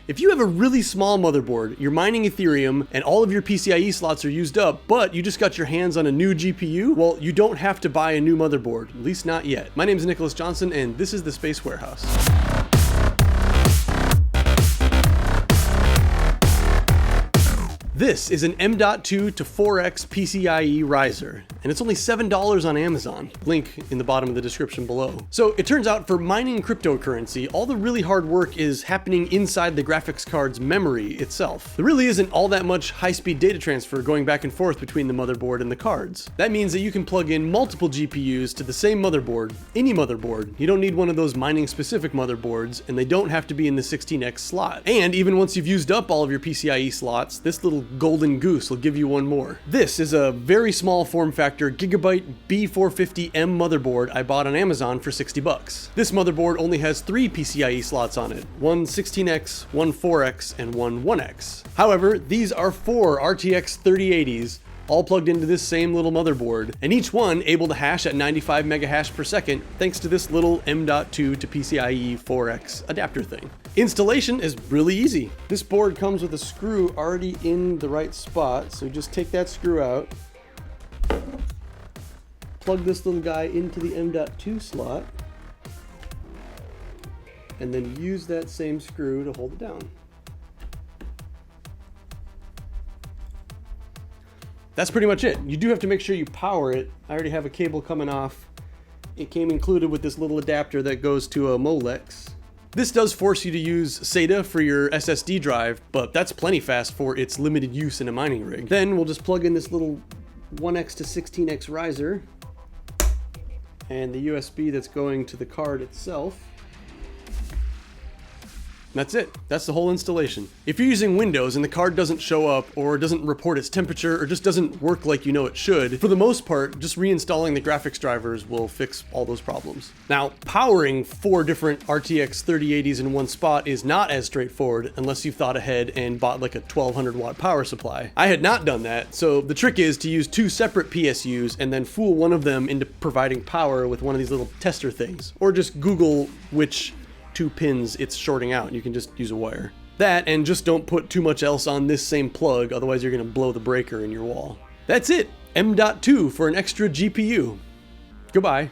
If you have a really small motherboard, you're mining Ethereum, and all of your PCIe slots are used up, but you just got your hands on a new GPU, well, you don't have to buy a new motherboard, at least not yet. My name is Nicholas Johnson, and this is the Space Warehouse. This is an M.2 to 4x PCIe riser, and it's only $7 on Amazon. Link in the bottom of the description below. So it turns out for mining cryptocurrency, all the really hard work is happening inside the graphics card's memory itself. There really isn't all that much high-speed data transfer going back and forth between the motherboard and the cards. That means that you can plug in multiple GPUs to the same motherboard, any motherboard. You don't need one of those mining-specific motherboards, and they don't have to be in the 16x slot. And even once you've used up all of your PCIe slots, this little golden goose will give you one more. This is a very small form factor Gigabyte B450M motherboard I bought on Amazon for 60 bucks. This motherboard only has 3 PCIe slots on it, one 16x, one 4x, and one 1x. However, these are 4 RTX 3080s all plugged into this same little motherboard, and each one able to hash at 95 megahash per second thanks to this little M.2 to PCIe 4x adapter thing. Installation is really easy. This board comes with a screw already in the right spot, so just take that screw out, plug this little guy into the M.2 slot, and then use that same screw to hold it down. That's pretty much it. You do have to make sure you power it. I already have a cable coming off. It came included with this little adapter that goes to a Molex. This does force you to use SATA for your SSD drive, but that's plenty fast for its limited use in a mining rig. Then we'll just plug in this little 1x to 16x riser and the USB that's going to the card itself. That's it. That's the whole installation. If you're using Windows and the card doesn't show up or doesn't report its temperature or just doesn't work like you know it should, for the most part, just reinstalling the graphics drivers will fix all those problems. Now, powering 4 different RTX 3080s in one spot is not as straightforward unless you've thought ahead and bought like a 1200 watt power supply. I had not done that, so the trick is to use 2 separate PSUs and then fool one of them into providing power with one of these little tester things, or just Google which 2 pins it's shorting out. You can just use a wire. That, and just don't put too much else on this same plug, otherwise you're going to blow the breaker in your wall. That's it! M.2 for an extra GPU. Goodbye.